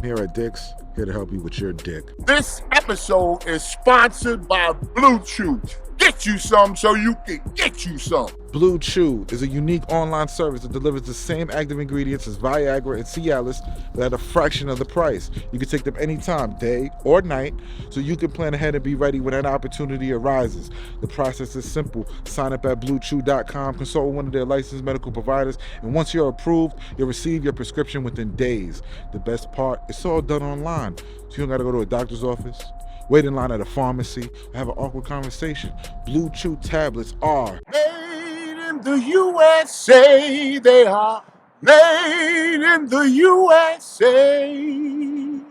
Here at Dick's, here to help you with your dick. This episode is sponsored by Blue Chew. Get you some so you can get you some. Blue Chew is a unique online service that delivers the same active ingredients as Viagra and Cialis, but at a fraction of the price. You can take them anytime, day or night, so you can plan ahead and be ready when that opportunity arises. The process is simple. Sign up at BlueChew.com, consult with one of their licensed medical providers, and once you're approved, you'll receive your prescription within days. The best part, it's all done online, so you don't gotta go to a doctor's office, wait in line at a pharmacy, or have an awkward conversation. Blue Chew tablets are Made in the USA, they are made in the USA. and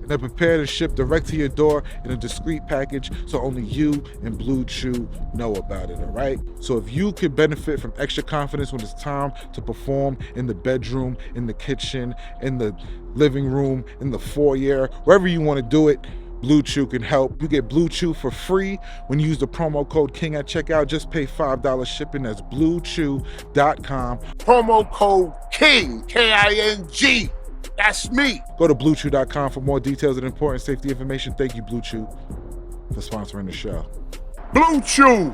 they're prepared to ship direct to your door in a discreet package so only you and Blue Chew know about it, all right? So if you could benefit from extra confidence when it's time to perform in the bedroom, in the kitchen, in the living room, in the foyer, wherever you want to do it, Blue Chew can help. You get Blue Chew for free when you use the promo code KING at checkout. Just pay $5 shipping. That's BlueChew.com. Promo code KING, K-I-N-G. That's me. Go to BlueChew.com for more details and important safety information. Thank you, Blue Chew, for sponsoring the show. Blue Chew.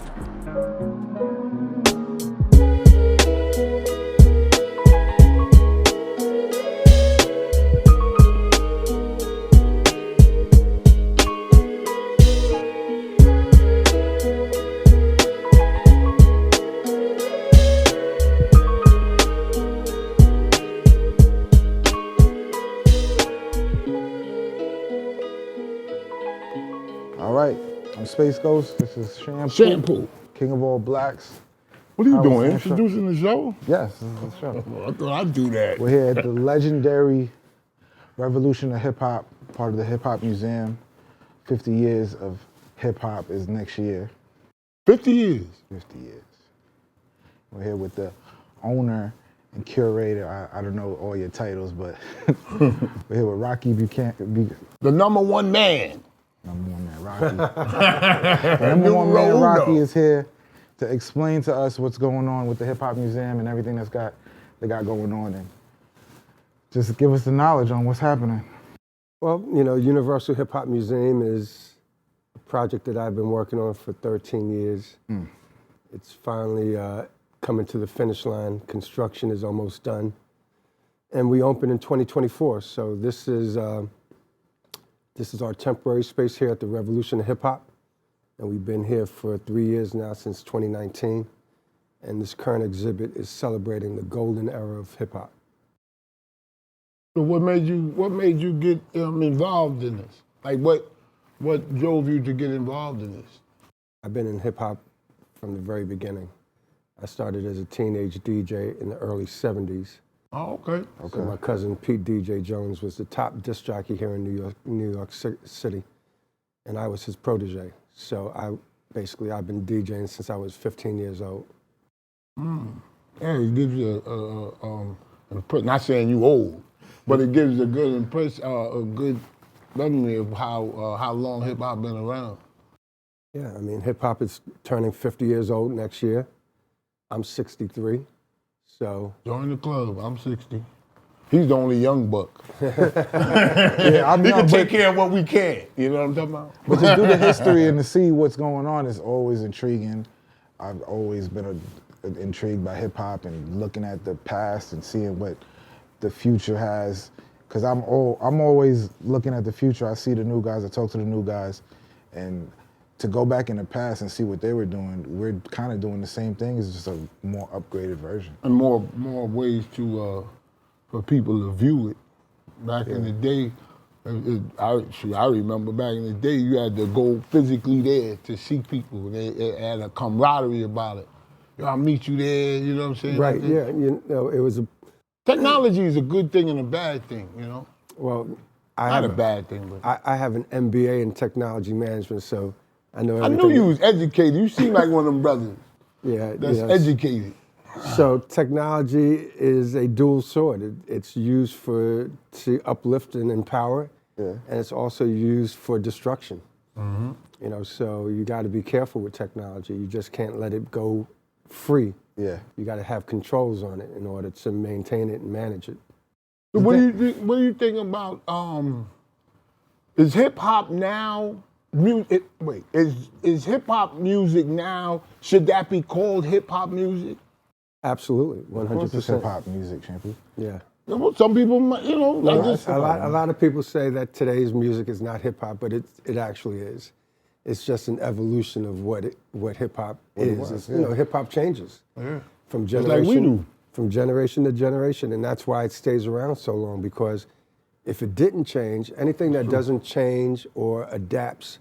All right, I'm Space Ghost. This is Shampoo. King of all blacks. What are you How doing? was the show? Introducing the show? Yes, this is the show. I thought I'd do that. We're here at the legendary Revolution of Hip Hop, part of the Hip Hop Museum. 50 years of hip hop is next year. 50 years. 50 years. We're here with the owner and curator. I don't know all your titles, but we're here with Rocky Bucano. The number one man. Number one man, Rocky. The number one man, Rocky, is here to explain to us what's going on with the Hip Hop Museum and everything they got going on, and just give us the knowledge on what's happening. Well, you know, Universal Hip Hop Museum is a project that I've been working on for 13 years. It's finally coming to the finish line. Construction is almost done. And we open in 2024. So this is our temporary space here at the Revolution of Hip Hop. And we've been here for 3 years now, since 2019. And this current exhibit is celebrating the golden era of hip hop. So what made you get involved in this? Like what drove you to get involved in this? I've been in hip hop from the very beginning. I started as a teenage DJ in the early 70s. Oh, okay. So my cousin Pete DJ Jones was the top disc jockey here in New York City, and I was his protege. So I've been DJing since I was 15 years old. Yeah, it gives you not saying you old, but it gives a good impression, a good memory of how long hip hop been around. Yeah, I mean, hip hop is turning 50 years old next year. I'm 63, so. Join the club. I'm 60. He's the only young buck. Yeah, We can take care of what we can. You know what I'm talking about? But to do the history and to see what's going on is always intriguing. I've always been intrigued by hip hop and looking at the past and seeing what the future has. Because I'm always looking at the future. I see the new guys. I talk to the new guys, and to go back in the past and see what they were doing, we're kind of doing the same thing. It's just a more upgraded version. And more ways to for people to view it. Back in the day, I remember back in the day, you had to go physically there to see people. They had a camaraderie about it. Yo, I'll meet you there, you know what I'm saying? Right, yeah, you know, it was a... Technology is a good thing and a bad thing, you know? Well, Not a bad thing, but... I have an MBA in technology management, so I know everything. I knew you was educated. You seem like one of them brothers Yeah, that's educated. So technology is a dual sword. It's used to uplift and empower, and it's also used for destruction. You know, so you got to be careful with technology. You just can't let it go free. Yeah. You got to have controls on it in order to maintain it and manage it. What do you think about is hip hop now is hip hop music now, should that be called hip hop music? Absolutely, Of course it's 100%. hip hop music, Shampoo. Yeah. Some people, you know, like just, A lot of people say that today's music is not hip hop, but it actually is. It's just an evolution of what hip hop is. was, You know, hip hop changes from Just like we do. from generation to generation, and that's why it stays around so long. Because if it didn't change, anything that doesn't change or adapts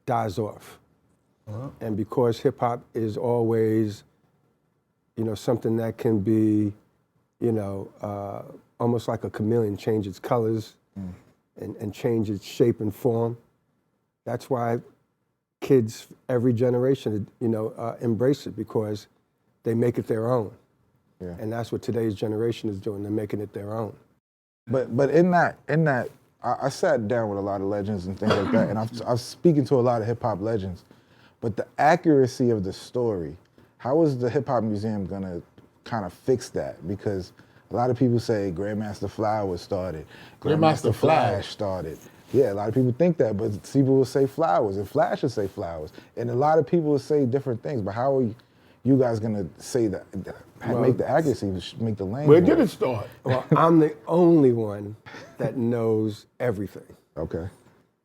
dies off. And because hip hop is always, you know, something that can be, you know, almost like a chameleon, change its colors and change its shape and form. That's why kids, every generation, you know, embrace it, because they make it their own. Yeah. And that's what today's generation is doing. They're making it their own. But in that, I sat down with a lot of legends and things like that, and I was speaking to a lot of hip hop legends. But the accuracy of the story, how is the Hip Hop Museum gonna kind of fix that? Because a lot of people say Grandmaster Flowers started, Grandmaster Flash started. Yeah, a lot of people think that, but people will say Flowers, and Flash will say Flowers, and a lot of people will say different things. But how are you guys gonna say that? Make the accuracy, make the lane. where did it start? Well, I'm the only one that knows everything, Okay.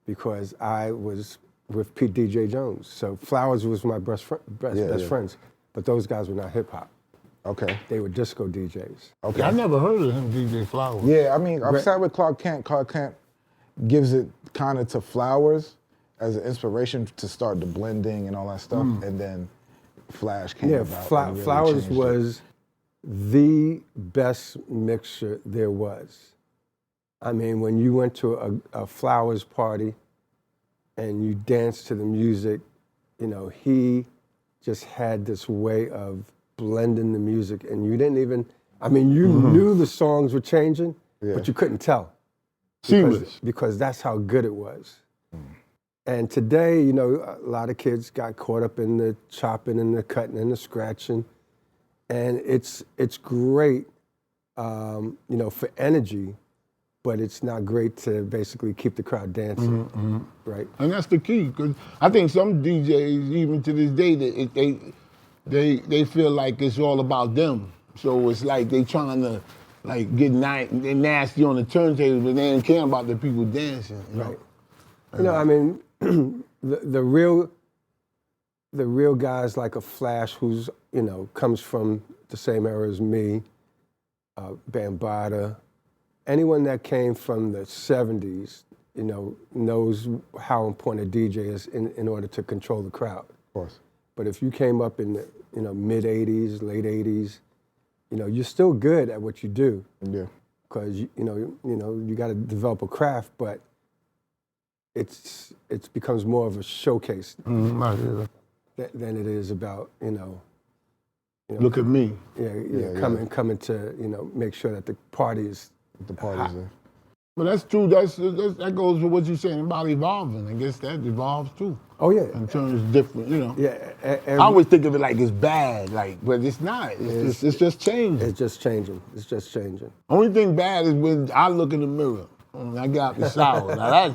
because I was with Pete DJ Jones. So Flowers was my best friends, but those guys were not hip hop. Okay. They were disco DJs. Okay. I never heard of him, DJ Flowers. Yeah, I mean, I've sat with Clark Kent. Clark Kent gives it kind of to Flowers as an inspiration to start the blending and all that stuff, and then Flash came about. and really Flowers changed it. was the best mixer there was. I mean, when you went to a Flowers party and you danced to the music, you know, he just had this way of blending the music, and you didn't even, I mean, you knew the songs were changing, but you couldn't tell. Seamless. Because that's how good it was. And today, you know, a lot of kids got caught up in the chopping and the cutting and the scratching. And it's great, you know, for energy, but it's not great to basically keep the crowd dancing, right? And that's the key, because I think some DJs, even to this day, they feel like it's all about them. So it's like they trying to like get nasty on the turntable, but they don't care about the people dancing. You know? Right. You know, I mean, the real guys like a Flash, who's, you know, comes from the same era as me, Bambaataa, anyone that came from the 70s, you know, knows how important a DJ is in order to control the crowd. Of course. But if you came up in the, you know, mid 80s, late 80s, you know, you're still good at what you do. Yeah. Because you know, you got to develop a craft, but it becomes more of a showcase than it is about, you know, Look at me. coming to, you know, make sure that the party is The party's there. But that's true. That goes with what you're saying about evolving. I guess that evolves too. Oh yeah. In terms of different, you know. Yeah. I always think of it like it's bad, like, but it's not. It's just changing. It's just changing. It's just changing. Only thing bad is when I look in the mirror and I got the shower. Now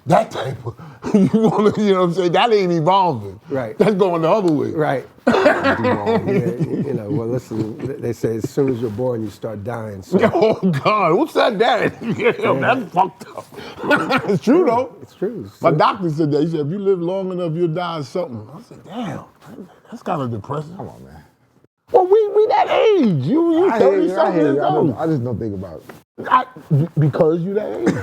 that type of, you know what I'm saying? That ain't evolving. Right. That's going the other way. Right. Yeah, you know, well, listen, they say as soon as you're born, you start dying. So. Oh God, what's that? That's fucked up. It's true though. It's true. My doctor said that. He said, if you live long enough, you'll die of something. I said, damn, that's kind of depressing. Come on, man. Well, we that age. You I hear 30 you. I something hear years you. old. I just don't think about it. Because you that age.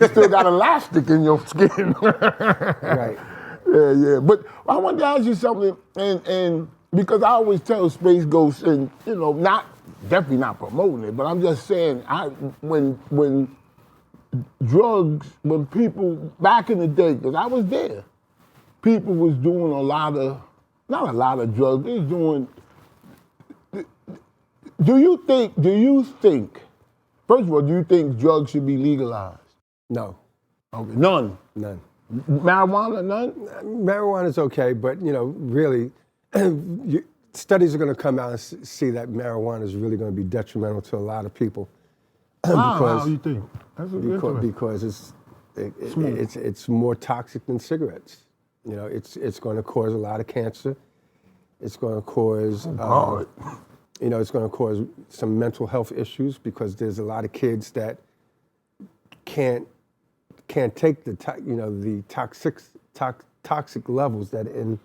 You still got elastic in your skin. Right. Yeah. But I want to ask you something, and because I always tell Space Ghost, and you know, definitely not promoting it, but I'm just saying, when drugs, when people back in the day, because I was there, people was doing not a lot of drugs. They was doing. Do you think? First of all, do you think drugs should be legalized? No. Okay. None. Marijuana, none? Marijuana's okay, but, you know, really, studies are going to come out and see that marijuana is really going to be detrimental to a lot of people. How you think? That's a good because it's more toxic than cigarettes. You know, it's going to cause a lot of cancer. It's going to cause you know, it's going to cause some mental health issues because there's a lot of kids that can't take the toxic levels that are in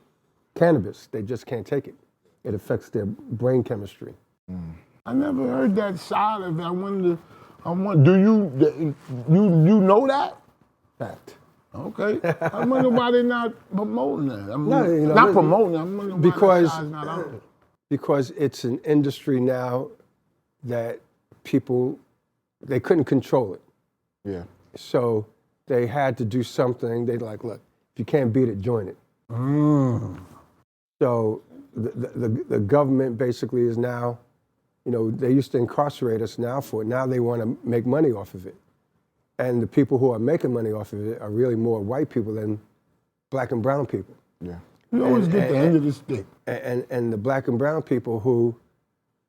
cannabis. They just can't take it. It affects their brain chemistry. I never heard that side of it. I wonder, do you know that? Fact. Okay. I wonder why they're not promoting that. I mean, No, you know, not promoting it. I wonder why because that side's not out there. Because it's an industry now that people, they couldn't control it. Yeah. So they had to do something. They like, look, if you can't beat it, join it. So the government basically is now, you know, they used to incarcerate us now for it. Now they want to make money off of it. And the people who are making money off of it are really more white people than black and brown people. Yeah. You always get the end of the stick. And the black and brown people who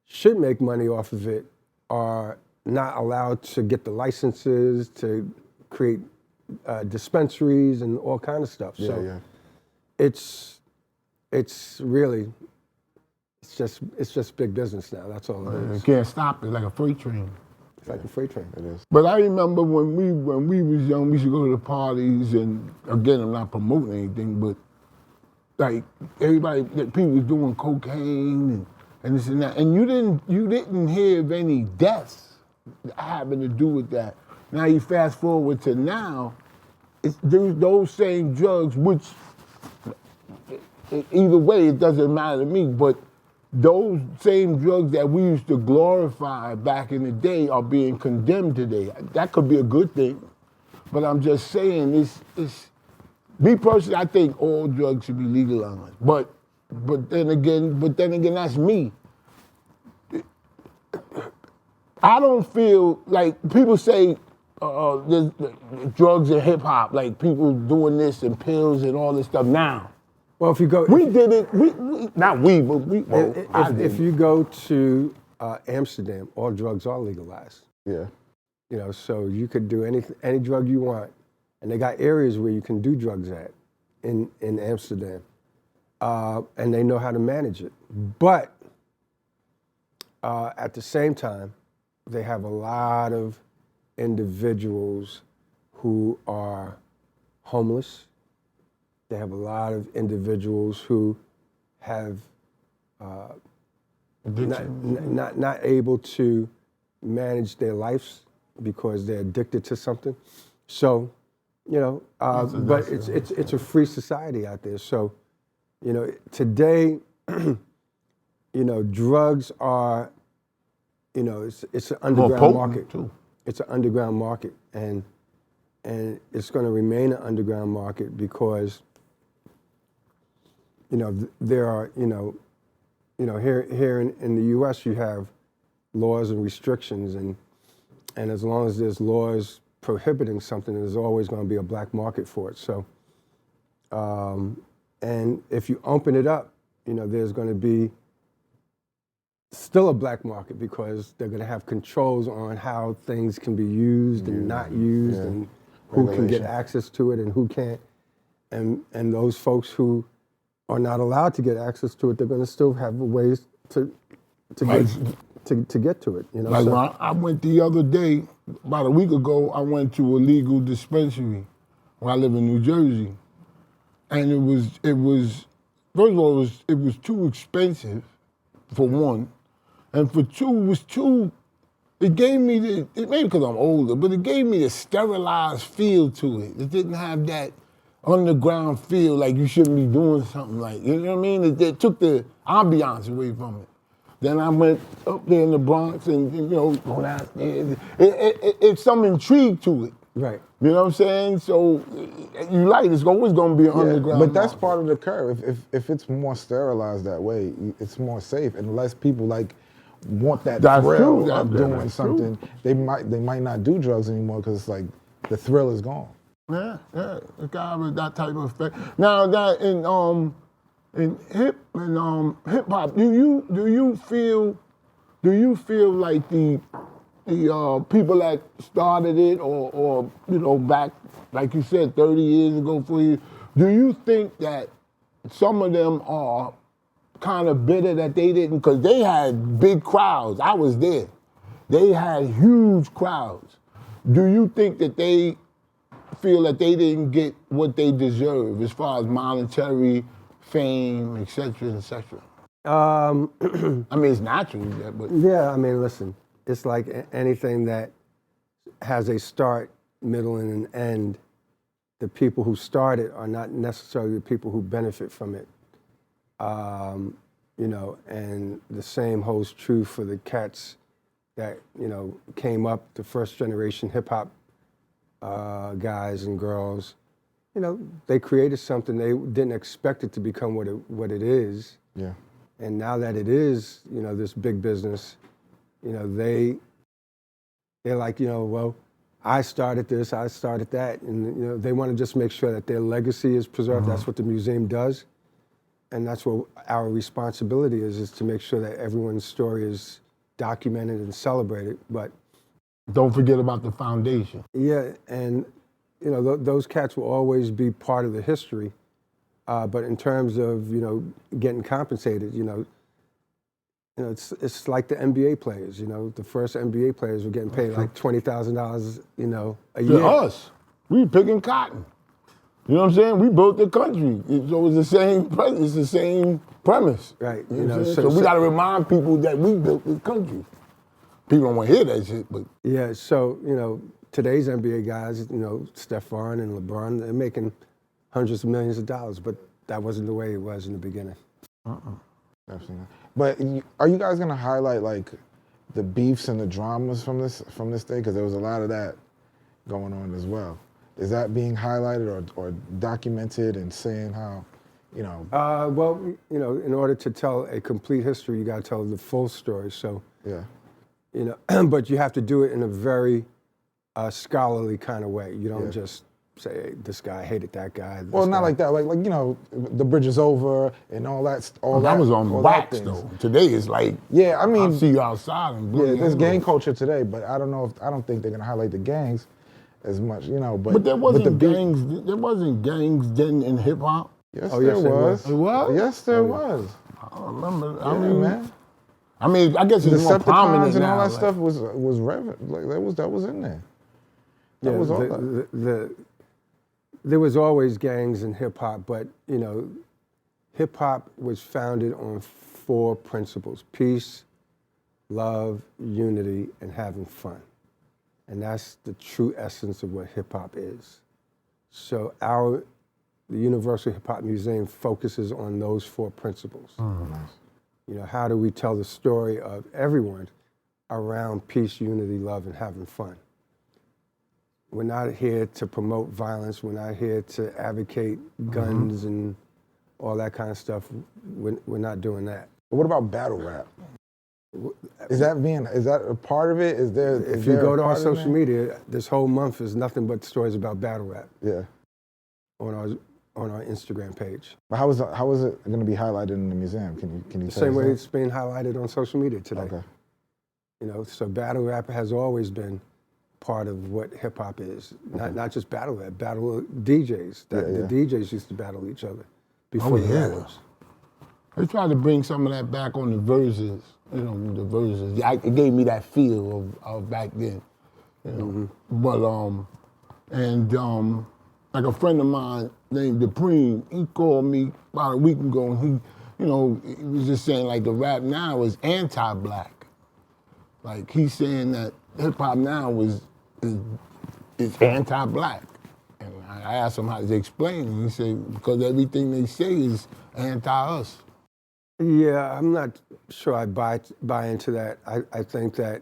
should make money off of it are not allowed to get the licenses to create dispensaries and all kind of stuff. So it's really, it's just big business now. That's all it is. You can't stop it, like a freight train. It's like a freight train. It is. But I remember when we was young, we used to go to the parties, and again, I'm not promoting anything, but like everybody, people was doing cocaine and this and that, and you didn't hear of any deaths having to do with that. Now you fast forward to now, it's those same drugs, which either way it doesn't matter to me, but those same drugs that we used to glorify back in the day are being condemned today. That could be a good thing, but I'm just saying it's me personally, I think all drugs should be legalized. But then again, that's me. I don't feel like people say there's drugs and hip hop, like people doing this and pills and all this stuff now. Well, if you go, we did it. Not we, but we. Well, if you go to Amsterdam, all drugs are legalized. Yeah. You know, so you could do any drug you want, and they got areas where you can do drugs at in Amsterdam, and they know how to manage it. But at the same time, they have a lot of individuals who are homeless. They have a lot of individuals who have not able to manage their lives because they're addicted to something. So, you know, but it's a free society out there. So, you know, today, you know, drugs are, you know, it's an underground market too. It's an underground market, and it's going to remain an underground market because, you know, there are, you know, here in the U.S. you have laws and restrictions, and as long as there's laws prohibiting something, there's always going to be a black market for it. So, and if you open it up, you know, there's going to be still a black market because they're going to have controls on how things can be used and not used, and who can get access to it and who can't, and those folks who are not allowed to get access to it, they're going to still have ways to get to it. You know, like so, when I went the other day, about a week ago, I went to a legal dispensary where I live in New Jersey, and it was first of all it was too expensive for one, and for two it gave me maybe because I'm older, but it gave me the sterilized feel to it. It didn't have that underground feel like you shouldn't be doing something like, you know what I mean? It took the ambiance away from it. Then I went up there in the Bronx and you know, go downstairs. It's some intrigue to it. right. You know what I'm saying? So it's always going to be an underground. But that's market. part of the curve. If it's more sterilized that way, it's more safe, and less people like want that thrill of doing something. True. They might not do drugs anymore because it's like the thrill is gone. Yeah, it's kind of that type of effect. Now that in hip hop, do you feel like the people that started it, or back, like you said, 30 years ago, 40 years, do you think that some of them are kind of bitter that they didn't, because they had big crowds. I was there. They had huge crowds. Do you think that they feel that they didn't get what they deserve as far as monetary fame, et cetera, et cetera? I mean, it's natural, but... Yeah, I mean, listen, it's like anything that has a start, middle, and an end. The people who start it are not necessarily the people who benefit from it. And the same holds true for the cats that, came up, the first generation hip hop guys and girls. They created something, they didn't expect it to become what it is. Yeah. And now that it is, this big business, they're like, well, I started this, I started that. And, they want to just make sure that their legacy is preserved. That's what the museum does. And that's what our responsibility is to make sure that everyone's story is documented and celebrated. But don't forget about the foundation. Yeah, and those cats will always be part of the history. But in terms of getting compensated, it's like the NBA players. The first NBA players were getting paid like $20,000, a year. To us, we picking cotton. You know what I'm saying? We built the country. So it's the same premise. Right. So we got to remind people that we built this country. People don't want to hear that shit, but... Yeah, so, today's NBA guys, Stephon and LeBron, they're making hundreds of millions of dollars, but that wasn't the way it was in the beginning. Definitely not. But are you guys going to highlight, like, the beefs and the dramas from this day? Because there was a lot of that going on as well. Is that being highlighted or documented and saying how, Well, in order to tell a complete history, you got to tell the full story. So, yeah, but you have to do it in a very scholarly kind of way. You don't just say, hey, this guy hated that guy. Well, not like that. Like the bridge is over and all that. That was on wax though. Today is like, yeah, I mean, I'll see you outside. And there's gang culture today, but I don't think they're gonna highlight the gangs as much, But there wasn't gangs. There wasn't gangs then in hip hop. Yes, there was. It was. Yes, there was. I don't remember. Man. I guess it's more prominent and now. all that stuff was relevant. Like that was in there. That was all that. There was always gangs in hip hop, but hip hop was founded on 4 principles: peace, love, unity, and having fun. And that's the true essence of what hip hop is. So the Universal Hip Hop Museum focuses on those 4 principles. Oh, nice. How do we tell the story of everyone around peace, unity, love, and having fun? We're not here to promote violence. We're not here to advocate guns and all that kind of stuff. We're not doing that. But what about battle rap? Is that a part of it? If you go to our social media, this whole month is nothing but stories about battle rap. Yeah. On our Instagram page. But how is it going to be highlighted in the museum? Can you the tell same way that? it's being highlighted on social media today. Okay. So battle rap has always been part of what hip hop is. Not just battle rap, battle DJs. The DJs used to battle each other before the rappers. They tried to bring some of that back on the verses. The verses. It gave me that feel of back then. But like a friend of mine named Dupree, he called me about a week ago, and he was just saying like the rap now is anti-black. Like he's saying that hip hop now is anti-black. And I asked him how to explain it, and he said because everything they say is anti-us. Yeah, I'm not sure I buy into that. I think that,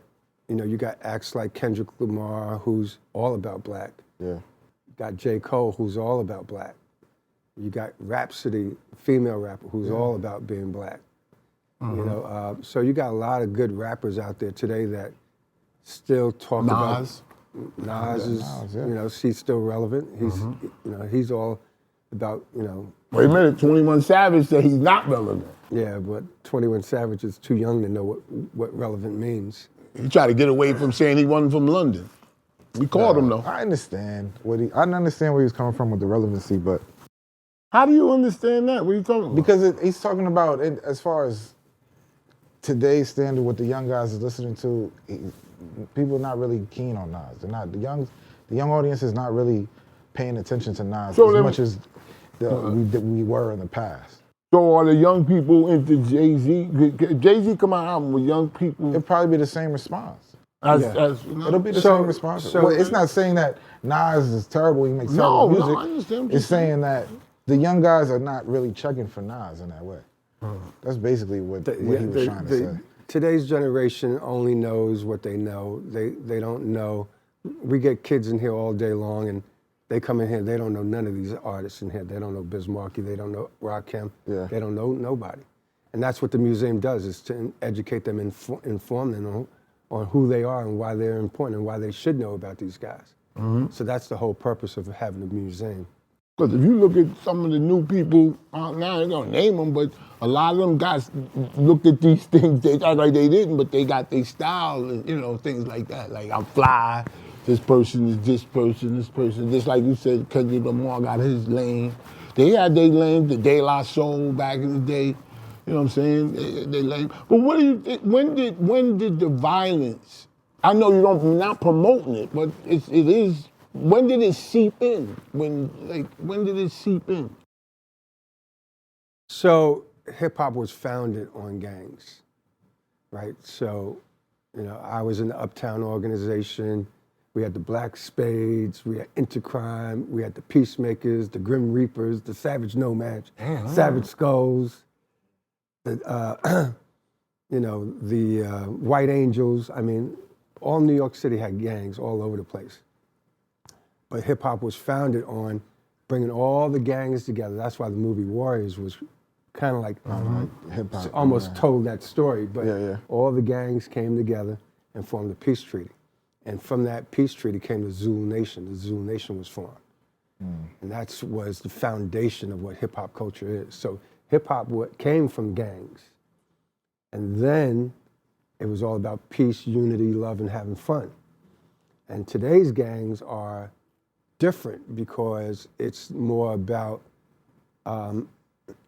you got acts like Kendrick Lamar, who's all about black. Yeah. You got J. Cole, who's all about black. You got Rhapsody, female rapper, who's all about being black. So you got a lot of good rappers out there today that still talk about. Nas is, she's still relevant. He's all about, Wait a minute, 21 Savage said he's not relevant. Yeah, but 21 Savage is too young to know what relevant means. He tried to get away from saying he wasn't from London. We called him though. I understand I understand where he's coming from with the relevancy, but How do you understand that? What are you talking about? because he's talking about it as far as today's standard, what the young guys is listening to. People are not really keen on Nas. They're not the young audience is not really paying attention to Nas as much as we were in the past. So are the young people into Jay-Z? Jay-Z come out album with young people. It'll probably be the same response. It'll be the So- same response. so- Well, it's not saying that Nas is terrible. He makes terrible music. No, I understand. It's saying that the young guys are not really checking for Nas in that way. That's basically what he was trying to say. Today's generation only knows what they know. They don't know. We get kids in here all day long, and they come in here. They don't know none of these artists in here. They don't know Biz Markie. They don't know Rakim. Yeah. They don't know nobody. And that's what the museum does: is to educate them, inform them on who they are and why they're important and why they should know about these guys. So that's the whole purpose of having a museum. Because if you look at some of the new people out now, they're gonna name them, but a lot of them guys looked at these things. They act like they didn't, but they got their style and things like that. Like I'm fly. This person is this person. This person. Just like you said, Kendrick Lamar got his lane. They had their lane. The De La Soul back in the day. You know what I'm saying? They lane. But what do you think? When did the violence? I know you're not promoting it, but it is. When did it seep in? When did it seep in? So hip hop was founded on gangs, right? So, I was in the Uptown organization. We had the Black Spades, we had Intercrime, we had the Peacemakers, the Grim Reapers, the Savage Nomads, Savage Skulls, the White Angels. I mean, all New York City had gangs all over the place. But hip hop was founded on bringing all the gangs together. That's why the movie Warriors was kind of like Hip-hop, almost told that story. But Yeah. all the gangs came together and formed a peace treaty. And from that peace treaty came the Zulu Nation. The Zulu Nation was formed. And that was the foundation of what hip hop culture is. So hip hop came from gangs. And then it was all about peace, unity, love, and having fun. And today's gangs are different because it's more about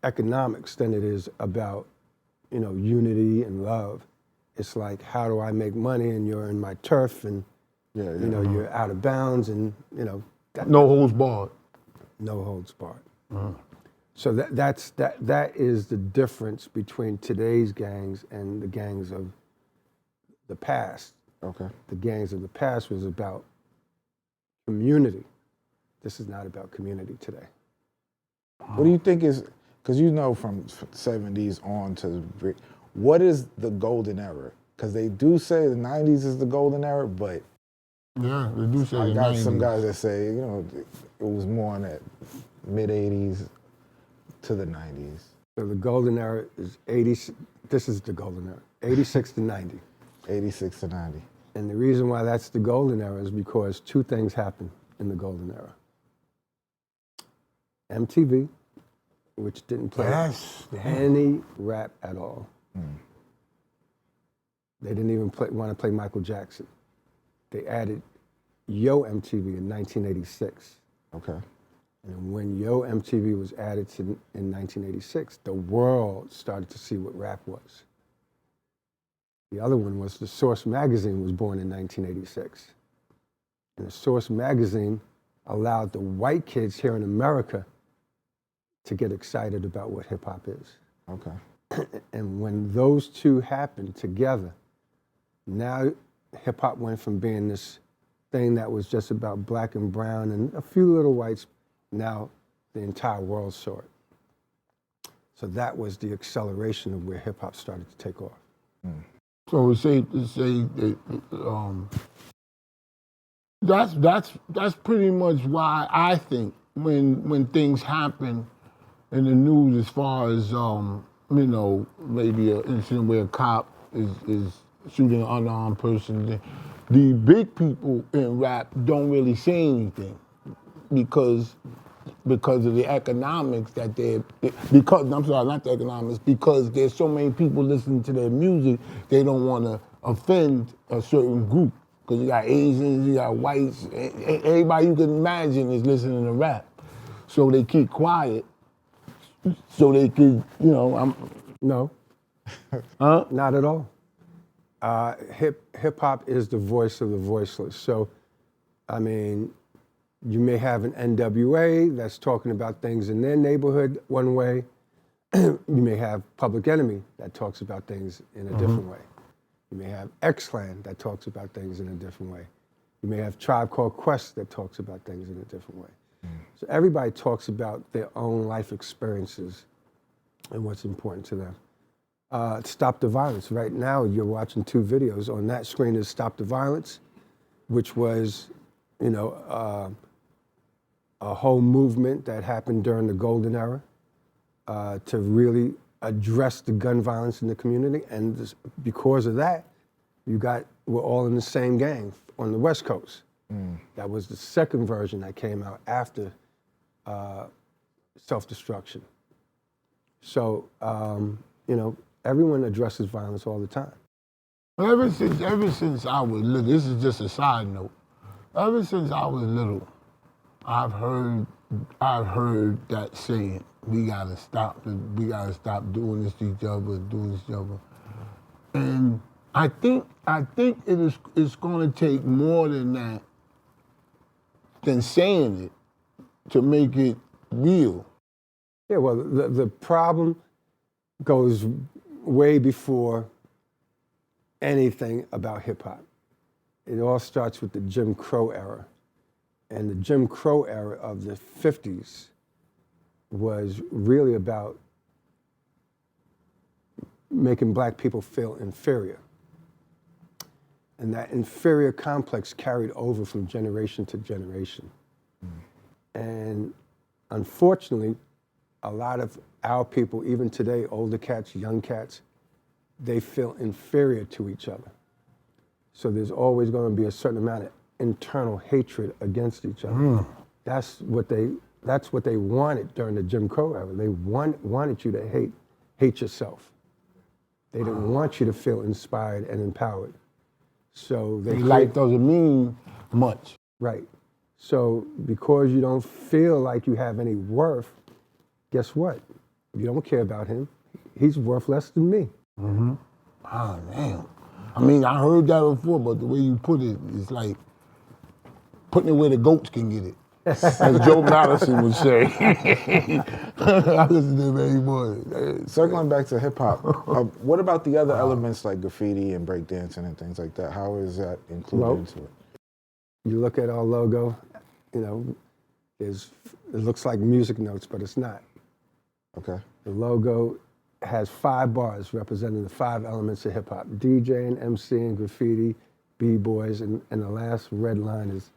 economics than it is about, unity and love. It's like, how do I make money and you're in my turf and, you're out of bounds and, No holds barred. no holds barred. So that is the difference between today's gangs and the gangs of the past. Okay. The gangs of the past was about community. This is not about community today. What do you think is, because from 70s on to, what is the golden era? Because they do say the 90s is the golden era, but Yeah, they do say I the got 90s. some guys that say, it was more in that mid-80s to the 90s. So the golden era is 80, this is the golden era, 86 to 90. 86 to 90. And the reason why that's the golden era is because two things happened in the golden era. MTV, which didn't play any rap at all. They didn't even want to play Michael Jackson. They added Yo MTV in 1986. Okay. And when Yo MTV was added in 1986, the world started to see what rap was. The other one was the Source magazine was born in 1986. And the Source magazine allowed the white kids here in America to get excited about what hip hop is. Okay. And when those two happened together, now hip hop went from being this thing that was just about black and brown and a few little whites, now the entire world saw it. So that was the acceleration of where hip hop started to take off. So it's safe to say that that's pretty much why I think when things happen in the news, as far as maybe an incident where a cop is shooting an unarmed person, the big people in rap don't really say anything because of the economics that because there's so many people listening to their music, they don't want to offend a certain group. Because you got Asians, you got whites, everybody you can imagine is listening to rap. So they keep quiet so they could, No, huh? not at all. Hip hop is the voice of the voiceless. So, I mean, you may have an NWA that's talking about things in their neighborhood one way. You may have Public Enemy that talks about things in a different way. You may have X-Clan that talks about things in a different way. You may have Tribe Called Quest that talks about things in a different way. So everybody talks about their own life experiences and what's important to them. Stop the Violence. Right now, you're watching 2 videos. On that screen is Stop the Violence, which was, a whole movement that happened during the golden era to really address the gun violence in the community. And because of that, we're all in the same gang on the West Coast. That was the second version that came out after self-destruction. So, everyone addresses violence all the time. Ever since I was little, this is just a side note. Ever since I was little, I've heard that saying, we gotta stop doing this to each other, And I think it's gonna take more than that, than saying it, to make it real. Yeah, well, the problem goes way before anything about hip hop. It all starts with the Jim Crow era. And the Jim Crow era of the 50s was really about making black people feel inferior. And that inferior complex carried over from generation to generation. And unfortunately, a lot of our people, even today, older cats, young cats, they feel inferior to each other. So there's always going to be a certain amount of internal hatred against each other. That's what they wanted during the Jim Crow era. They wanted you to hate yourself. They didn't want you to feel inspired and empowered. So Life doesn't mean much. Right. So because you don't feel like you have any worth, guess what? You don't care about him. He's worth less than me. Ah, damn. I mean, I heard that before, but the way you put it is like putting it where the goats can get it. As Joe Madison would say. I listen to him every morning. Circling back to hip hop, what about the other elements like graffiti and breakdancing and things like that? How is that included into it? You look at our logo, it looks like music notes, but it's not. Okay. The logo has 5 bars representing the 5 elements of hip hop: DJing, MCing, graffiti, B-boys, and the last red line is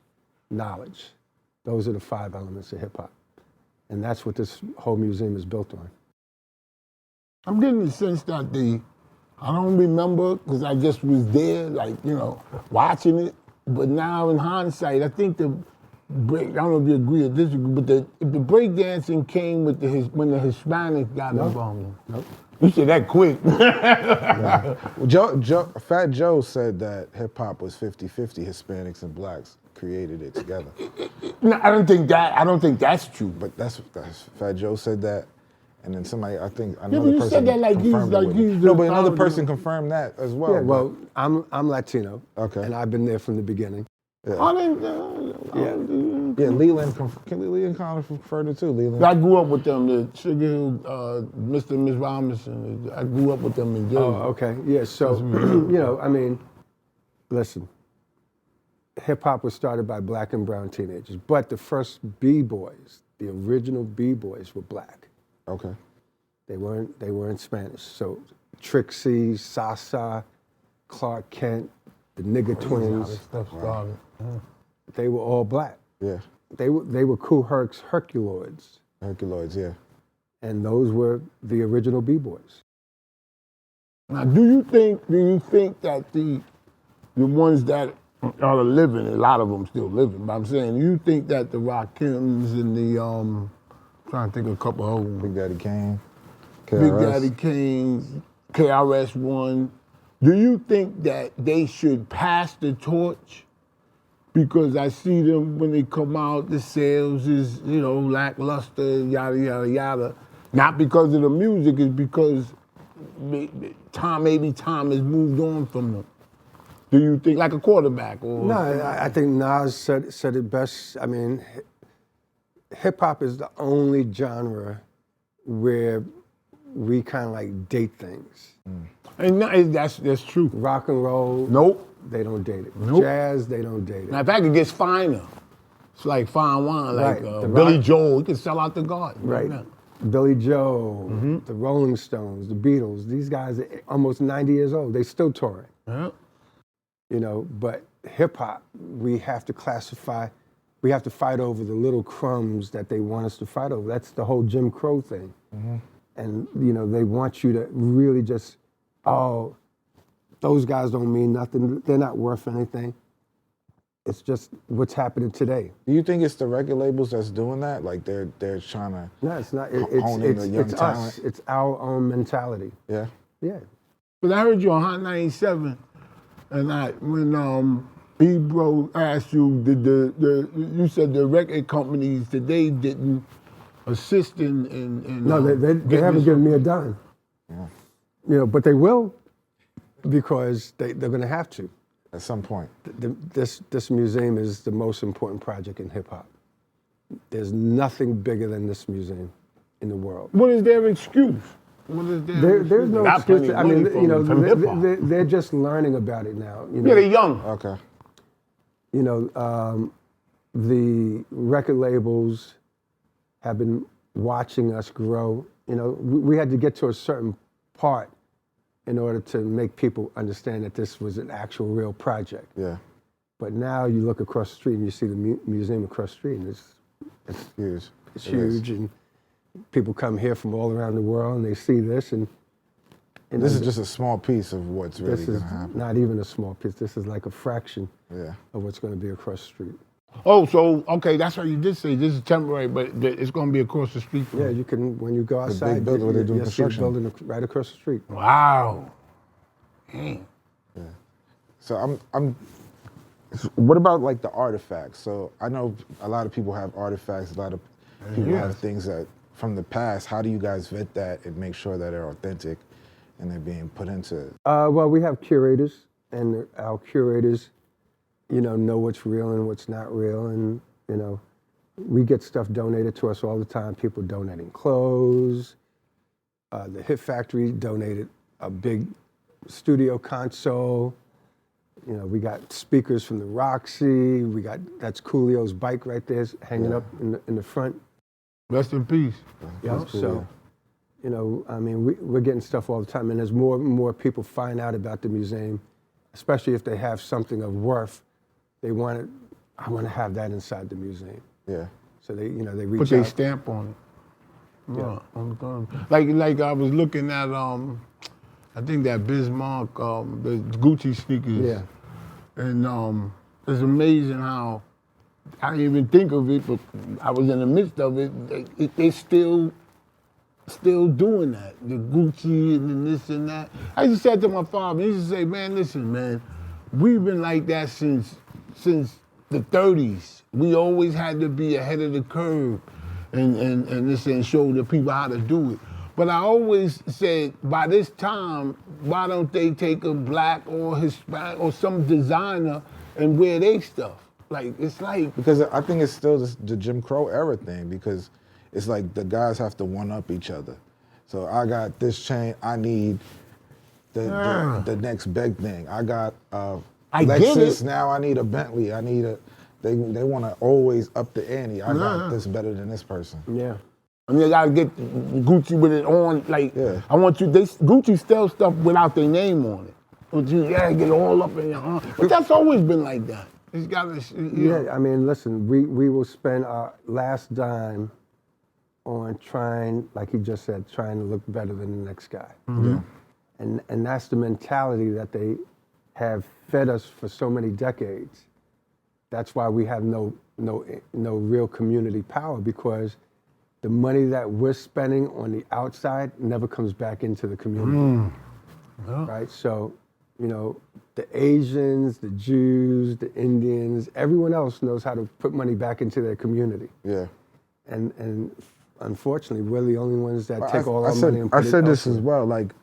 knowledge. Those are the 5 elements of hip hop. And that's what this whole museum is built on. I'm getting the sense that I don't remember because I just was there, watching it. But now in hindsight, I think I don't know if you agree or disagree, but the breakdancing came with when the Hispanics got involved. Nope. You said that quick. Yeah. Well, Fat Joe said that hip hop was 50-50, Hispanics and blacks created it together. No, I don't think that's true. But that's Fat Joe said that, and then somebody, I think Yeah, another but you person said that like he's confirmed it with me. the No, but another founder. person confirmed that as well. Yeah, well, I'm Latino. Okay. And I've been there from the beginning. Yeah, Leland kind of confirmed it too. Leland. I grew up with them, the Sugar Hill, Mr. and Miss Robinson. I grew up with them in Jersey. Oh, okay. Yeah, so, listen, hip-hop was started by black and brown teenagers, but the first B-boys, the original B-boys were black. Okay. They weren't Spanish. So Trixie, Sasa, Clark Kent, the Nigga Twins, they were all black. Yeah. They were Kool Herc's Herculoids. Herculoids, yeah. And those were the original B-boys. Now, do you think that the ones that are living, a lot of them still living, but I'm saying, do you think that the Rakims and the, trying to think of a couple of them. Big Daddy Kane, Big KRS. Daddy Kane, KRS-One, Do you think that they should pass the torch? Because I see them when they come out, the sales is, lackluster, yada, yada, yada. Not because of the music, it's because maybe time has moved on from them. Do you think, like a quarterback? Or No, I think Nas said it best. I mean, hip hop is the only genre where we kind of like date things. And that's true. Rock and roll, Nope. they don't date it. Nope. Jazz, they don't date it. Now, in fact, it gets finer. It's like fine wine, like Right. The Billy rock- Joel. He can sell out the garden. Right. now. Billy Joel, the Rolling Stones, the Beatles, these guys are almost 90 years old. They still touring. Yeah. But hip hop, we have to classify, we have to fight over the little crumbs that they want us to fight over. That's the whole Jim Crow thing. And, they want you to really just, oh, those guys don't mean nothing. They're not worth anything. It's just what's happening today. Do you think it's the record labels that's doing that? Like they're trying to No, it's not. hone in the young It's talent? us. It's our own mentality. Yeah. Yeah. But I heard you on Hot 97, and when Ebro asked you, you said the record companies today didn't assist in No, they haven't given me a dime. But they will, because they're going to have to. At some point. This museum is the most important project in hip hop. There's nothing bigger than this museum in the world. What is their excuse? What is their There's no Got excuse. plenty I of mean, money from hip-hop. they're just learning about it now. Yeah, they're young. Okay. The record labels have been watching us grow. We had to get to a certain part in order to make people understand that this was an actual real project. Yeah. But now you look across the street and you see the museum across the street, and it's Huge. It's It is. huge, and people come here from all around the world, and they see this, and This is just a small piece of what's really this going is to happen. not even a small piece. This is like a fraction Yeah. of what's going to be across the street. Oh, so, okay, that's what you did say. This is temporary, but it's going to be across the street from Yeah, you. you can, when you go big outside, building where they're doing you'll see the construction. building right across the street. Wow. Damn. So what about like the artifacts? So I know a lot of people have artifacts, a lot of people have things that from the past. How do you guys vet that and make sure that they're authentic and they're being put into? Well, we have curators, and our curators, know what's real and what's not real, and we get stuff donated to us all the time. People donating clothes. The Hit Factory donated a big studio console. We got speakers from the Roxy. That's Coolio's bike right there, hanging up in the front. Rest in peace. Yeah. So, we're getting stuff all the time, and as more and more people find out about the museum, especially if they have something of worth, I want to have that inside the museum. Yeah. So they reach Put their out. stamp on it. Yeah. Like I was looking at, I think that Bismarck, the Gucci sneakers. Yeah. And it's amazing how, I didn't even think of it, but I was in the midst of it. They still doing that. The Gucci and this and that. I used to say to my father, he used to say, man, listen, man, we've been like that since the 30s. We always had to be ahead of the curve and show the people how to do it. But I always said, by this time, why don't they take a black or Hispanic or some designer and wear their stuff? It's like... Because I think it's still the Jim Crow era thing, because it's like the guys have to one-up each other. So I got this chain, I need the next big thing. I got I get Lexus, it. now I need a Bentley. I need they want to always up the ante. I got this better than this person. Yeah. I mean, I gotta get Gucci with it on. Yeah. I want you. Gucci sells stuff without their name on it. But you get all up in your arm. But that's always been like that. It's gotta. Yeah, I mean, listen, we will spend our last dime on trying, like he just said, trying to look better than the next guy. Yeah. And that's the mentality that they have fed us for so many decades. That's why we have no real community power, because the money that we're spending on the outside never comes back into the community. Right? So, you know, the Asians, the Jews, the Indians, everyone else knows how to put money back into their community. Yeah. And unfortunately, we're the only ones that But take all our money and I put it said this elsewhere. as well. Like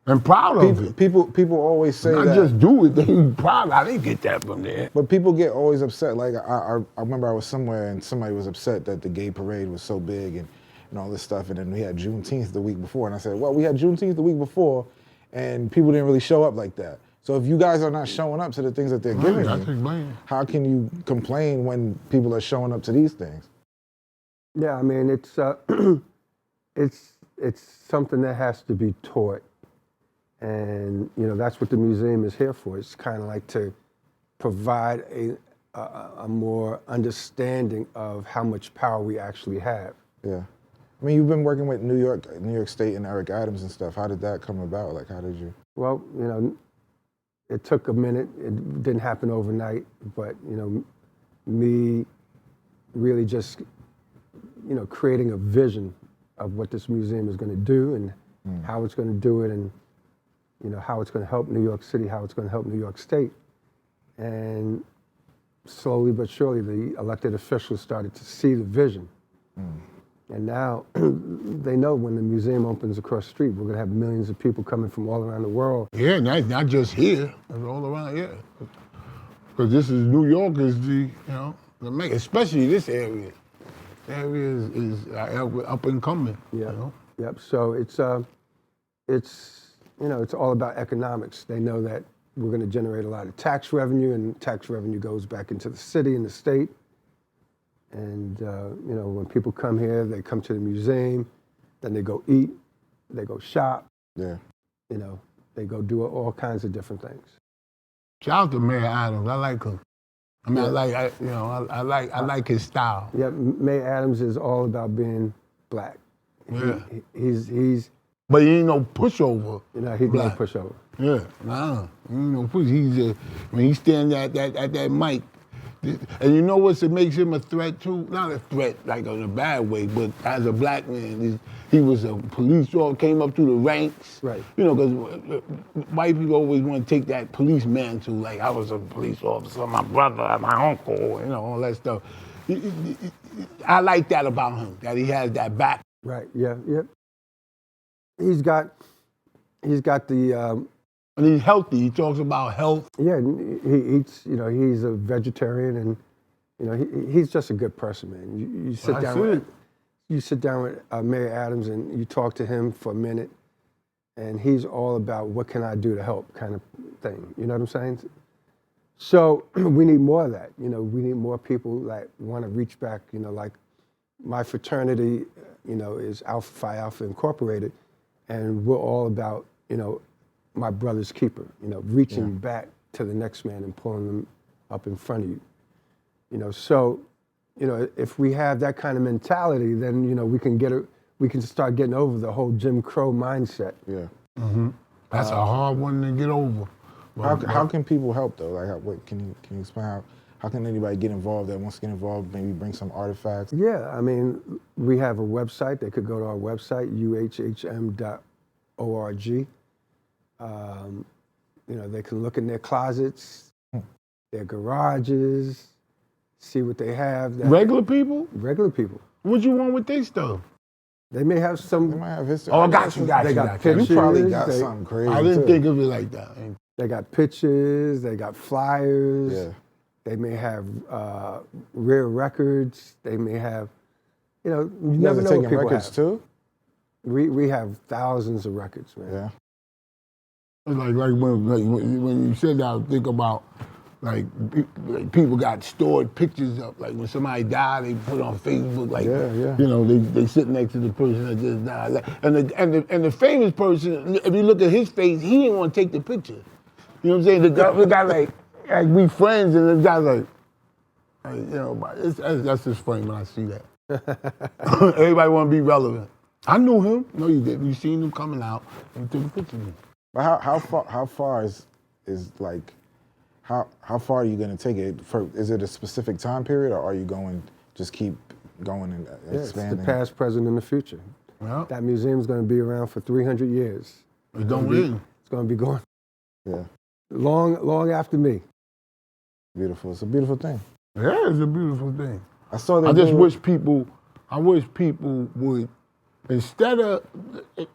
And proud of it. people always say Not that. just do it, they be proud. I didn't get that from there. But people get always upset. Like I remember I was somewhere and somebody was upset that the gay parade was so big and all this stuff. And then we had Juneteenth the week before. And I said, well, we had Juneteenth the week before and people didn't really show up like that. So if you guys are not showing up to the things that they're giving you, how can you complain when people are showing up to these things? Yeah, I mean, it's it's something that has to be taught. And, you know, that's what the museum is here for. It's kind of like to provide a more understanding of how much power we actually have. Yeah. I mean, you've been working with New York State and Eric Adams and stuff. How did that come about? Like, how did you? Well, you know, it took a minute. It didn't happen overnight, but, you know, me really just, you know, creating a vision of what this museum is going to do and how it's going to do it and, you know, how it's going to help New York City, how it's going to help New York State. And slowly but surely, the elected officials started to see the vision. And now they know when the museum opens across the street, we're going to have millions of people coming from all around the world. Yeah, not just here, it's all around here. Because this is, New York is the, you know, the main, especially this area. The area is up and coming. Yeah. You know? Yep. So it's you know, it's all about economics. They know that we're going to generate a lot of tax revenue, and tax revenue goes back into the city and the state. And you know, when people come here, they come to the museum, then they go eat, they go shop. Yeah. You know, they go do all kinds of different things. Shout out to Mayor Adams. I like him. I mean, I like his style. Yeah, Mayor Adams is all about being black. Yeah. He's But he ain't no pushover. you know, he's no Black. pushover. Yeah, nah. He ain't no push. He's when he stand at that mic. And you know what makes him a threat too? Not a threat like in a bad way, but as a black man, he was a police officer, came up through the ranks. Right. You know, because white people always want to take that police mantle, like I was a police officer, my brother, my uncle, you know, all that stuff. I like that about him, that he has that back. Right. Yeah. Yep. He's got the And he's healthy. He talks about health. yeah. He eats. You know, he's a vegetarian, and you know, he's just a good person, man. You sit down with Mayor Adams, and you talk to him for a minute, and he's all about what can I do to help, kind of thing. You know what I'm saying? So we need more of that. You know, we need more people that want to reach back. You know, like my fraternity, you know, is Alpha Phi Alpha Incorporated, and we're all about, you know, my brother's keeper, you know, reaching back to the next man and pulling them up in front of you. You know, so, you know, if we have that kind of mentality, then, you know, we can start getting over the whole Jim Crow mindset. Yeah. That's a hard one to get over. How can people help though? Like, what can you explain how can anybody get involved that wants to get involved? Maybe bring some artifacts. Yeah, I mean, we have a website. They could go to our website, uhhm.org. You know, they can look in their closets, their garages, see what they have. Regular people? Regular people. What you want with their stuff? They may have some. They might have history. Oh, got you. They got You pictures. probably got they- something crazy. I didn't too. think of it like that. They got pictures. They got flyers. Yeah. They may have rare records. They may have, you know, you You never guys know are what taking people records have. too? We have thousands of records, man. Yeah. Like when you said that, I think about like people got stored pictures up. Like when somebody died, they put on Facebook. Like Yeah. you know, they sit next to the person that just died. Like, and the famous person, if you look at his face, he didn't want to take the picture. You know what I'm saying? The guy like we friends, and the guy's like you know, that's just funny when I see that. Everybody want to be relevant. I knew him. No, you didn't. You seen him coming out and took a picture of him. But how far is like how far are you going to take it? Is it a specific time period, or are you going just keep going and expanding? It's the past, present, and the future. Yeah. That museum's going to be around for 300 years. It don't end. It's going to be going. Yeah. long after me. Beautiful. It's a beautiful thing. Yeah, it's a beautiful thing. I saw that. I just wish people would, instead of,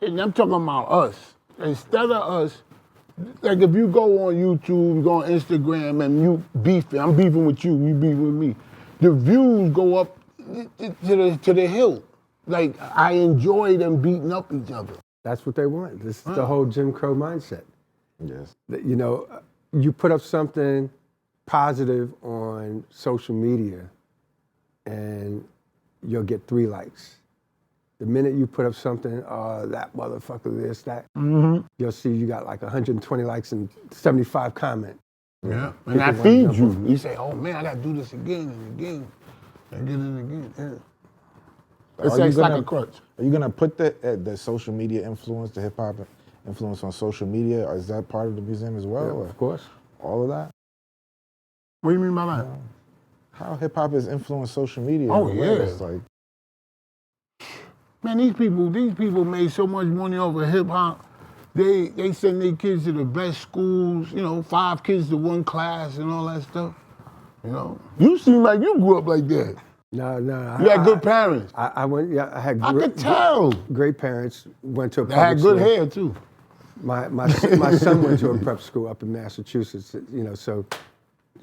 and I'm talking about us, instead of us, like if you go on YouTube, go on Instagram, and you beefing, I'm beefing with you, you beefing with me, the views go up to the hill. Like, I enjoy them beating up each other. That's what they want. This is the whole Jim Crow mindset. Yes. That, you know, you put up something positive on social media and you'll get 3 likes. The minute you put up something, that motherfucker this, that, you'll see you got like 120 likes and 75 comments. Yeah, and that feeds you. You say, oh man, I gotta do this again and again, and get it again. Yeah. It's like a crutch. Are you gonna put the social media influence, the hip hop influence on social media, or is that part of the museum as well? Yeah, of course. All of that? What do you mean by that? How hip hop has influenced social media? Oh, in a way yeah. that's like, Man, these people made so much money off of hip hop. They send their kids to the best schools, 5 kids to 1 class and all that stuff. You seem like you grew up like that. No. You had good parents. I had I could tell. great parents, went to a They public had good school. hair too. My son went to a prep school up in Massachusetts, so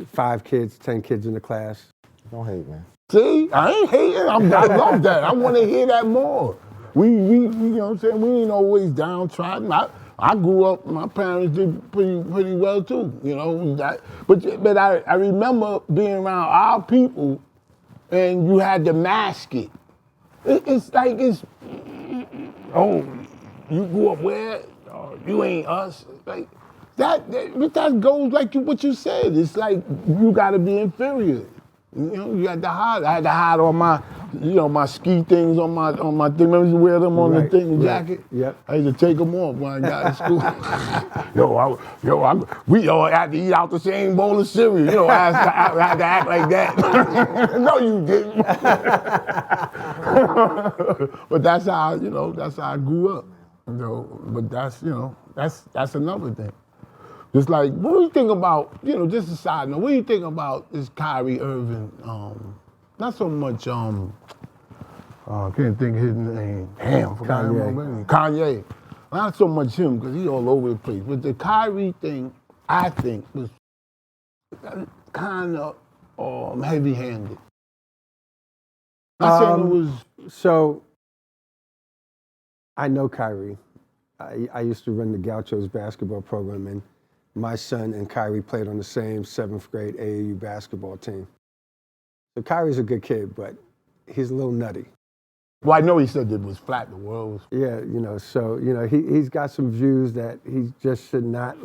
5 kids, 10 kids in the class. don't hate, man. See, I ain't hating. I love that. I want to hear that more. We, you know what I'm saying? We ain't always downtrodden. I grew up. My parents did pretty well too. But I remember being around our people, and you had to mask it. It's oh, you grew up where? Oh, you ain't us. Like that goes like what you said. It's like you got to be inferior. You had to hide. I had to hide all my, my ski things on my thing. Remember you wear them on the thing, the jacket? Yep. I used to take them off when I got to school. We all had to eat out the same bowl of cereal. I had to act like that. No, you didn't. But that's how, that's how I grew up. But that's another thing. Just like, what do you think about, just a side note, what do you think about this Kyrie Irving, not so much, I can't think of his name. Damn, I forgot his name. Kanye. Not so much him, because he's all over the place. But the Kyrie thing, I think, was kind of heavy-handed. Not saying it was... So, I know Kyrie. I used to run the Gauchos basketball program, and my son and Kyrie played on the same 7th grade AAU basketball team. So Kyrie's a good kid, but he's a little nutty. Well, I know he said it was flat, the world was... Yeah, he's got some views that he just should not,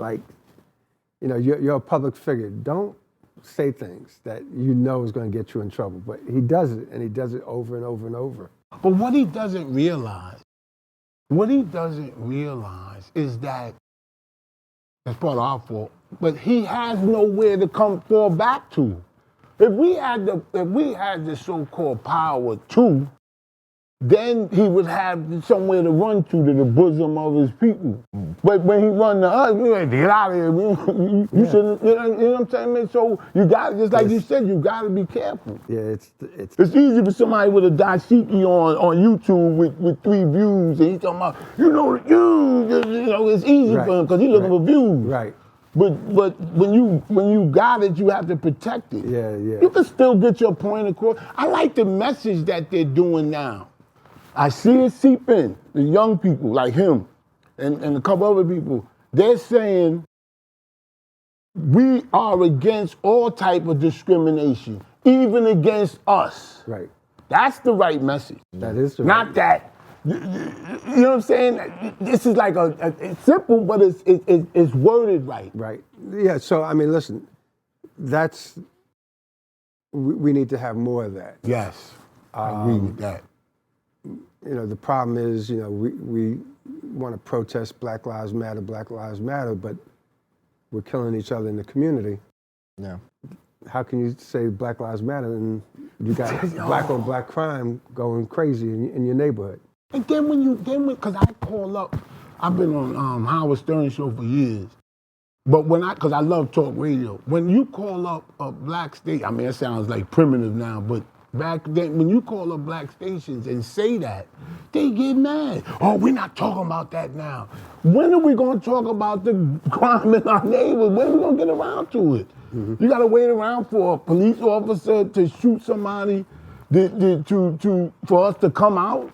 you're a public figure. Don't say things that is going to get you in trouble. But he does it, and he does it over and over and over. But what he doesn't realize is that that's part of our fault. But he has nowhere to fall back to. If we had the so-called power too, then he would have somewhere to run to the bosom of his people. But when he run to us, we like, get out of here. You shouldn't, you know what I'm saying, man? So you got to, just like you said, you got to be careful. Yeah, it's easy for somebody with a dashiki on YouTube with 3 views, and he's talking about, it's easy for him because he's looking for views. Right. But when you got it, you have to protect it. Yeah. You can still get your point across. I like the message that they're doing now. I see it seep in. The young people like him and a couple other people, they're saying we are against all type of discrimination, even against us. Right. That's the right message. That is the Not right that, you know what I'm saying? This is like it's simple, but it's worded right. Right. Yeah, so, listen, we need to have more of that. Yes, I agree with that. The problem is, we want to protest Black Lives Matter, but we're killing each other in the community. Yeah. How can you say Black Lives Matter and you got black on black crime going crazy in your neighborhood? And then because I call up, I've been on Howard Stern show for years. But because I love talk radio, when you call up a black station, I mean, it sounds like primitive now, but back then, when you call up black stations and say that, they get mad. Oh, we're not talking about that now. When are we going to talk about the crime in our neighborhood? When are we going to get around to it? Mm-hmm. You got to wait around for a police officer to shoot somebody for us to come out?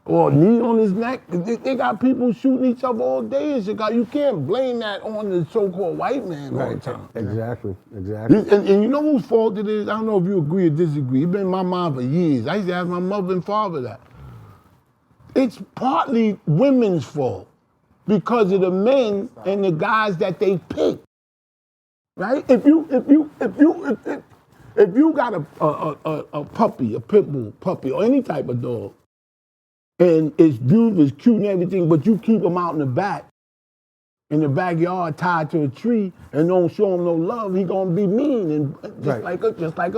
Or knee on his neck. They got people shooting each other all day in Chicago. You can't blame that on the so-called white man all the time. Exactly. And you know whose fault it is? I don't know if you agree or disagree. It's been my mom for years. I used to ask my mother and father that. It's partly women's fault because of the men and the guys that they pick. Right? If you got a puppy, a pit bull puppy, or any type of dog, and it's beautiful, it's cute and everything, but you keep them out in the backyard, tied to a tree, and don't show him no love, he gonna be mean and just like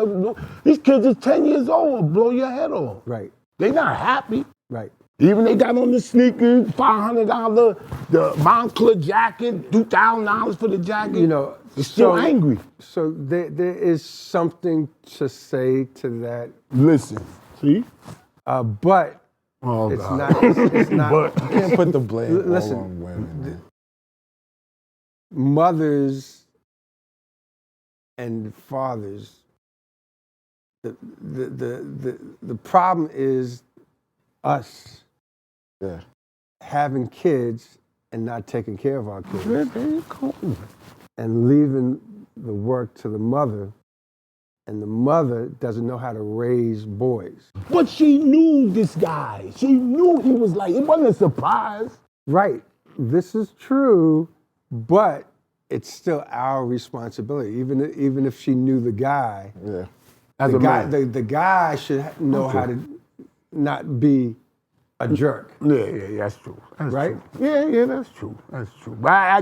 these kids is 10 years old, blow your head off. Right. They not happy. Right. Even they got on the sneakers, $500, the Moncler jacket, $2,000 for the jacket. You know, they're still angry. So there is something to say to that. Listen, see? But oh, it's God. not. It's not. But You can't put the blame Listen, all on women. Mothers and fathers. The problem is us. Yeah. Having kids and not taking care of our kids. there you go. And leaving the work to the mother, and the mother doesn't know how to raise boys. But she knew this guy. She knew he was like, it wasn't a surprise. Right, this is true, but it's still our responsibility. Even if she knew the guy, Yeah. As the a guy, man. the guy should know how to not be a jerk. Yeah, that's true. That's Right? true. Yeah, that's true. That's true. But I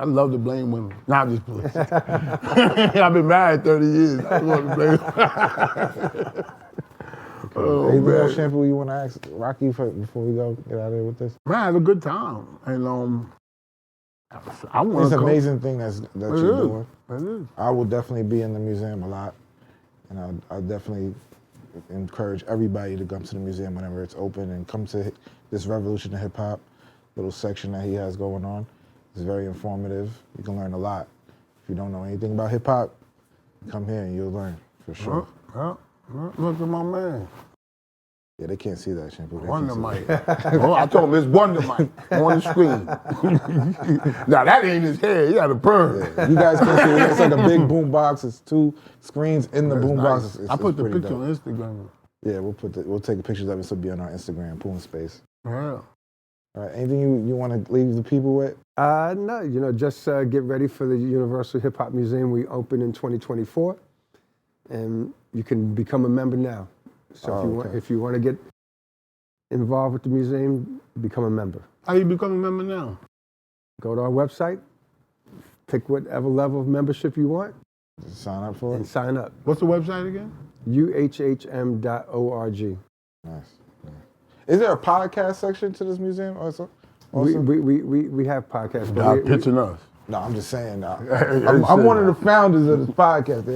love to blame women. Nah, I'm just playing. I've been married 30 years. I love to blame Oh, Anything man. else, Shampoo, you want to ask Rocky before we go get out of here with this? Man, I had a good time. And I want It's to an amazing thing that you're doing. It is. I will definitely be in the museum a lot, and I'll definitely encourage everybody to come to the museum whenever it's open and come to this Revolution of Hip Hop little section that he has going on. It's very informative. You can learn a lot. If you don't know anything about hip hop, come here and you'll learn for sure. Look at my man. Yeah, they can't see that, Shampoo. They Wonder can't see Mike. Oh, I told him it's Wonder Mike on the screen. Now that ain't his hair. He got a perm. that. You guys can see it. It's like a big boom box. It's 2 screens in the boom box. It's I put the pretty picture dope. on Instagram. Yeah, we'll take pictures of it. So it'll be on our Instagram, PooNSpace. Yeah. All right, anything you want to leave the people with? No, just get ready for the Universal Hip Hop Museum. We open in 2024, and you can become a member now. So if you want to get involved with the museum, become a member. How you become a member now? Go to our website, pick whatever level of membership you want, Just sign up for and it? sign up. What's the website again? uhhm.org. Nice. Is there a podcast section to this museum also? We have podcasts. but Stop we- pitching us. No, I'm just saying. I'm one of the founders of this podcast. I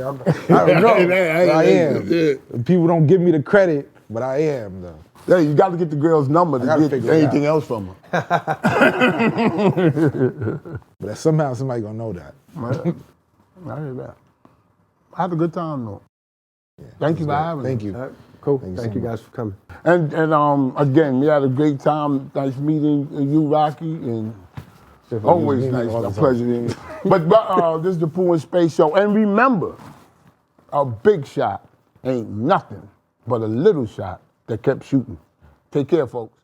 don't know. But I am. People don't give me the credit, but I am though. Hey, you got to get the girl's number to gotta get figure it anything else from her. But somehow somebody gonna know that. I hear that. I had a good time though. Thank you for having me. Thank you. Cool. Thank you Thank so you much. guys for coming. And again, we had a great time. Nice meeting you, Rocky, and always You meet me nice. all the A time. pleasure. But this is the PooNSpace Show. And remember, a big shot ain't nothing but a little shot that kept shooting. Take care, folks.